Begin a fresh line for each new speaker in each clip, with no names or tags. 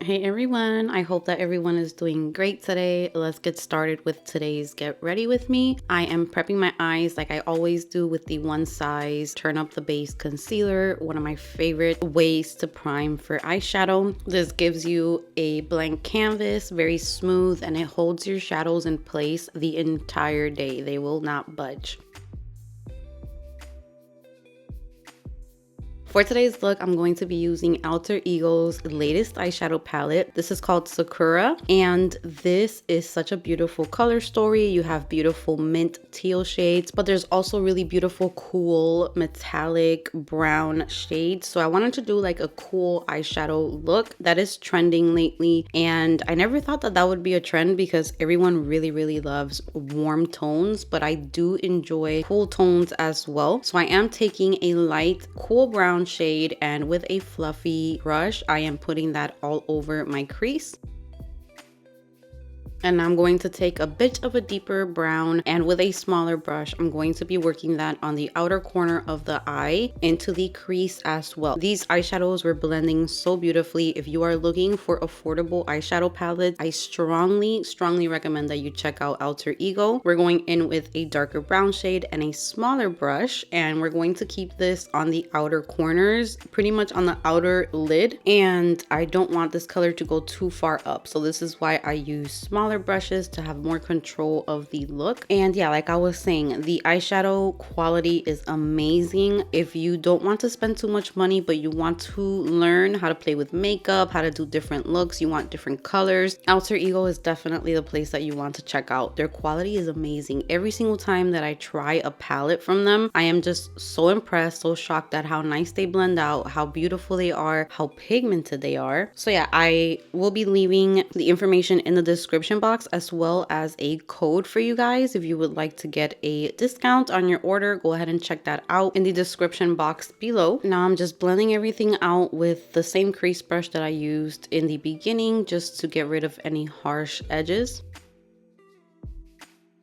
Hey everyone, I hope that everyone is doing great today. Let's get started with today's Get Ready With Me. I am prepping my eyes like I always do with the One Size Turn Up the Base Concealer, one of my favorite ways to prime for eyeshadow. This gives you a blank canvas, very smooth, and it holds your shadows in place the entire day. They will not budge. For today's look, I'm going to be using Alter Ego's latest eyeshadow palette. This is called Sakura, and this is such a beautiful color story. You have beautiful mint teal shades, but there's also really beautiful, cool, metallic brown shades. So I wanted to do like a cool eyeshadow look that is trending lately, and I never thought that that would be a trend because everyone really loves warm tones, but I do enjoy cool tones as well. So I am taking a light, cool brown shade, and with a fluffy brush I am putting that all over my crease. And I'm going to take a bit of a deeper brown, and with a smaller brush I'm going to be working that on the outer corner of the eye into the crease as well. These eyeshadows were blending so beautifully. If you are looking for affordable eyeshadow palettes, I strongly recommend that you check out Alter Ego. We're going in with a darker brown shade and a smaller brush, and we're going to keep this on the outer corners, pretty much on the outer lid, and I don't want this color to go too far up, so this is why I use smaller brushes to have more control of the look. And yeah, like I was saying, the eyeshadow quality is amazing. If you don't want to spend too much money but you want to learn how to play with makeup, how to do different looks, you want different colors, Alter Ego is definitely the place that you want to check out. Their quality is amazing. Every single time that I try a palette from them, I am just so impressed, so shocked at how nice they blend out, how beautiful they are, how pigmented they are. So yeah, I will be leaving the information in the description box as well as a code for you guys. If you would like to get a discount on your order, go ahead and check that out in the description box below. Now I'm just blending everything out with the same crease brush that I used in the beginning, just to get rid of any harsh edges.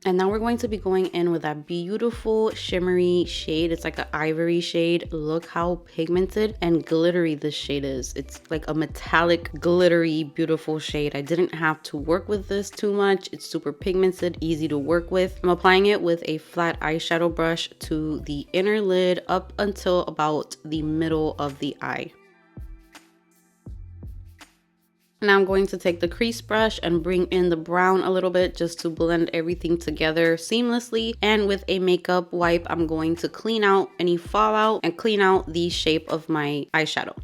And now we're going to be going in with that beautiful shimmery shade. It's like an ivory shade. Look how pigmented and glittery this shade is. It's like a metallic, glittery, beautiful shade. I didn't have to work with this too much. It's super pigmented, easy to work with. I'm applying it with a flat eyeshadow brush to the inner lid up until about the middle of the eye. Now I'm going to take the crease brush and bring in the brown a little bit just to blend everything together seamlessly. And with a makeup wipe, I'm going to clean out any fallout and clean out the shape of my eyeshadow.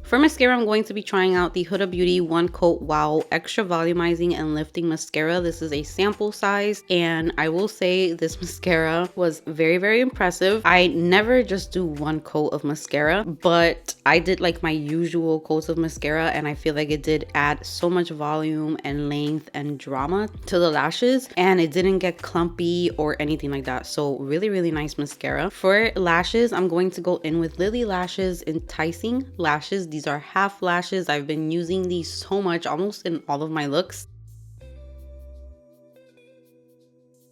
For mascara, I'm going to be trying out the Huda Beauty One Coat Wow Extra Volumizing and Lifting Mascara. This is a sample size, and I will say this mascara was very impressive. I never just do one coat of mascara, but I did like my usual coats of mascara, and I feel like it did add so much volume and length and drama to the lashes, and it didn't get clumpy or anything like that. So really nice mascara. For lashes, I'm going to go in with Lily Lashes Enticing Lashes. These are half lashes. I've been using these so much, almost in all of my looks.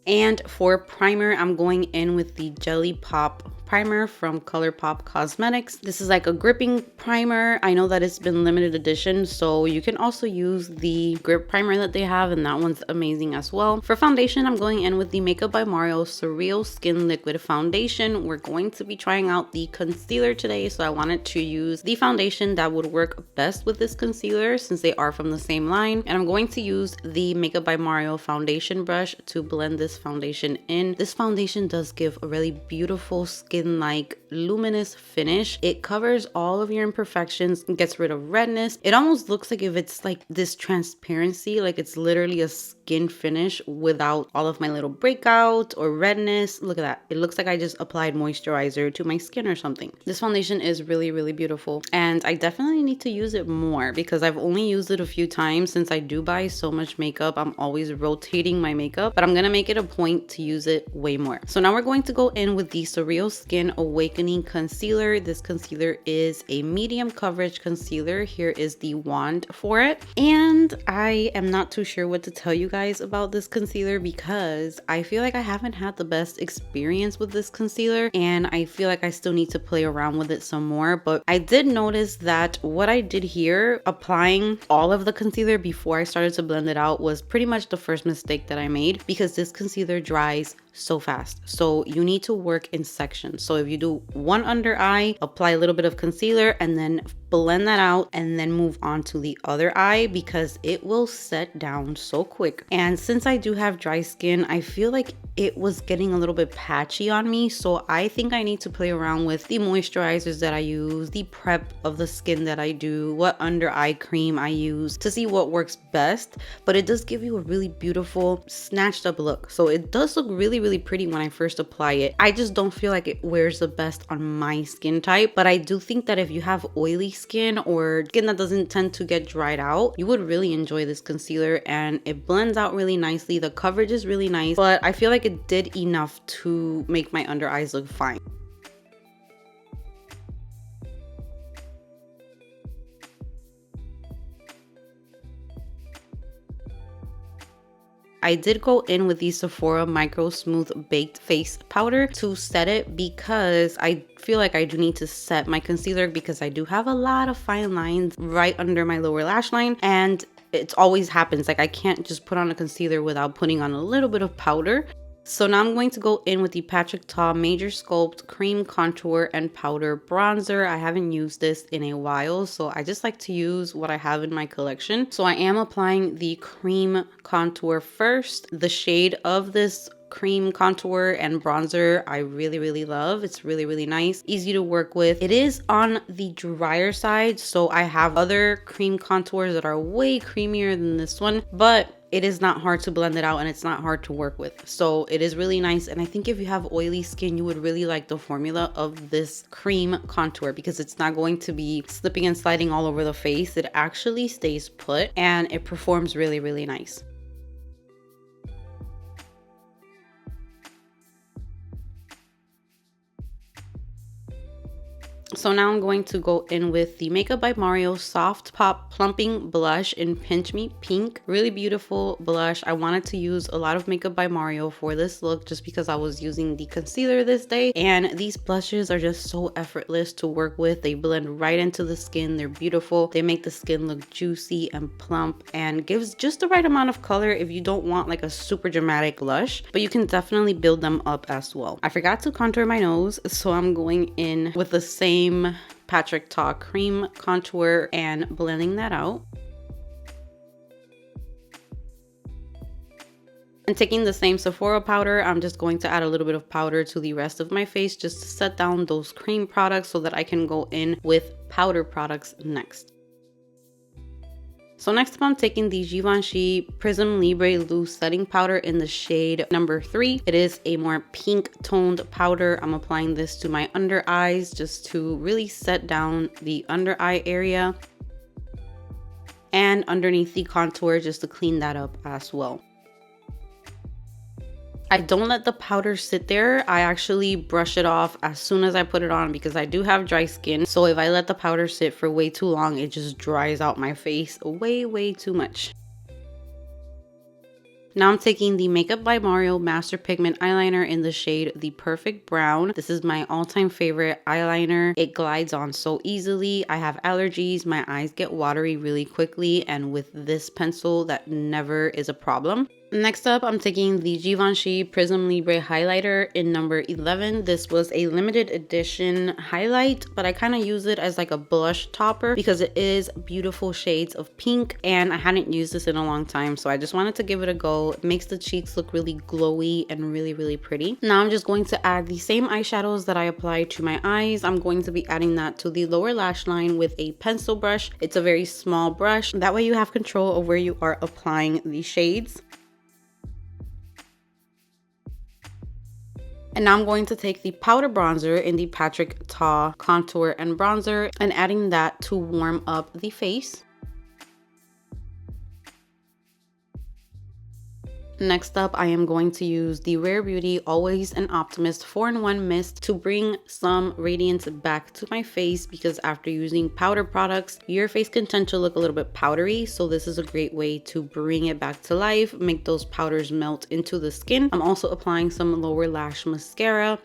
And for primer, I'm going in with the Jelly Pop primer from ColourPop Cosmetics. This is like a gripping primer. I know that it's been limited edition, so you can also use the grip primer that they have, and that one's amazing as well. For foundation, I'm going in with the Makeup by Mario Surreal Skin Liquid Foundation. We're going to be trying out the concealer today, so I wanted to use the foundation that would work best with this concealer since they are from the same line. And I'm going to use the Makeup by Mario foundation brush to blend this foundation in. This foundation does give a really beautiful skin-like luminous finish. It covers all of your imperfections and gets rid of redness. It almost looks like if it's like this transparency, like it's literally a skin finish without all of my little breakout or redness. Look at that. It looks like I just applied moisturizer to my skin or something. This foundation is really beautiful, and I definitely need to use it more because I've only used it a few times. Since I do buy so much makeup, I'm always rotating my makeup, but I'm gonna make it a point to use it way more. So now we're going to go in with the Surreal Skin Awakening Concealer. This concealer is a medium coverage concealer. Here is the wand for it, and I am not too sure what to tell you guys guys about this concealer because I feel like I haven't had the best experience with this concealer, and I feel like I still need to play around with it some more. But I did notice that what I did here, applying all of the concealer before I started to blend it out, was pretty much the first mistake that I made, because this concealer dries so fast. So you need to work in sections. So if you do one under eye, apply a little bit of concealer and then blend that out and then move on to the other eye, because it will set down so quick. And since I do have dry skin, I feel like it was getting a little bit patchy on me. So I think I need to play around with the moisturizers that I use, the prep of the skin that I do, what under eye cream I use, to see what works best. But it does give you a really beautiful snatched up look. So it does look really pretty when I first apply it. I just don't feel like it wears the best on my skin type, but I do think that if you have oily skin or skin that doesn't tend to get dried out, you would really enjoy this concealer, and it blends out really nicely. The coverage is really nice, but I feel like it did enough to make my under eyes look fine. I did go in with the Sephora Micro Smooth Baked Face Powder to set it, because I feel like I do need to set my concealer, because I do have a lot of fine lines right under my lower lash line, and it always happens. Like, I can't just put on a concealer without putting on a little bit of powder. So now I'm going to go in with the Patrick Ta Major Sculpt Cream Contour and Powder Bronzer. I haven't used this in a while, so I just like to use what I have in my collection. So I am applying the cream contour first. The shade of this cream contour and bronzer I really love. It's really nice, easy to work with. It is on the drier side, so I have other cream contours that are way creamier than this one, but it is not hard to blend it out and it's not hard to work with. So it is really nice, and I think if you have oily skin, you would really like the formula of this cream contour, because it's not going to be slipping and sliding all over the face. It actually stays put and it performs really nice. So now I'm going to go in with the Makeup by Mario Soft Pop Plumping Blush in Pinch Me Pink. Really beautiful blush. I wanted to use a lot of Makeup by Mario for this look just because I was using the concealer this day. And these blushes are just so effortless to work with. They blend right into the skin. They're beautiful. They make the skin look juicy and plump and gives just the right amount of color if you don't want like a super dramatic blush. But you can definitely build them up as well. I forgot to contour my nose, so I'm going in with the same Patrick Ta cream contour and blending that out. And taking the same Sephora powder, I'm just going to add a little bit of powder to the rest of my face just to set down those cream products so that I can go in with powder products next. So next up, I'm taking the Givenchy Prisme Libre Loose Setting Powder in the shade number 3. It is a more pink toned powder. I'm applying this to my under eyes just to really set down the under eye area, and underneath the contour just to clean that up as well. I don't let the powder sit there. I actually brush it off as soon as I put it on, because I do have dry skin. So if I let the powder sit for way too long, it just dries out my face way too much. Now I'm taking the Makeup by Mario Master Pigment Eyeliner in the shade The Perfect Brown. This is my all-time favorite eyeliner. It glides on so easily. I have allergies. My eyes get watery really quickly, and with this pencil, that never is a problem. Next up, I'm taking the Givenchy Prisme Libre Highlighter in number 11. This was a limited edition highlight, but I kind of use it as like a blush topper because it is beautiful shades of pink, and I hadn't used this in a long time, so I just wanted to give it a go. It makes the cheeks look really glowy and really pretty. Now I'm just going to add the same eyeshadows that I applied to my eyes. I'm going to be adding that to the lower lash line with a pencil brush. It's a very small brush. That way you have control of where you are applying the shades. And now I'm going to take the powder bronzer in the Patrick Ta contour and bronzer and adding that to warm up the face. Next up, I am going to use the Rare Beauty Always an Optimist 4-in-1 Mist to bring some radiance back to my face, because after using powder products, your face can tend to look a little bit powdery. So this is a great way to bring it back to life, make those powders melt into the skin. I'm also applying some lower lash mascara.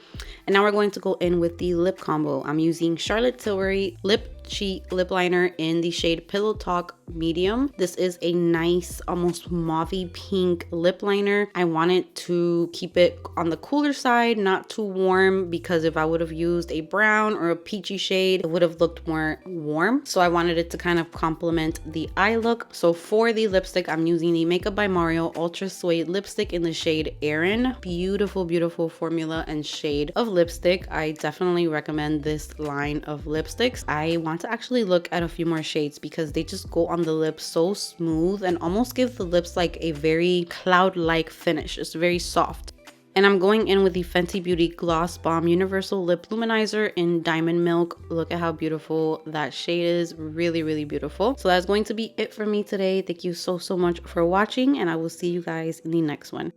And now we're going to go in with the lip combo. I'm using Charlotte Tilbury Lip Cheat Lip Liner in the shade Pillow Talk Medium. This is a nice, almost mauvey pink lip liner. I wanted to keep it on the cooler side, not too warm, because if I would have used a brown or a peachy shade, it would have looked more warm. So I wanted it to kind of complement the eye look. So for the lipstick, I'm using the Makeup by Mario Ultra Suede lipstick in the shade Erin. Beautiful, beautiful formula and shade of lipstick. I definitely recommend this line of lipsticks. I want to actually look at a few more shades because they just go on the lips so smooth and almost give the lips like a very cloud-like finish. It's very soft. And I'm going in with the Fenty Beauty Gloss Bomb Universal Lip Luminizer in Diamond Milk. Look at how beautiful that shade is. Really, really beautiful. So that's going to be it for me today. Thank you so much for watching, and I will see you guys in the next one.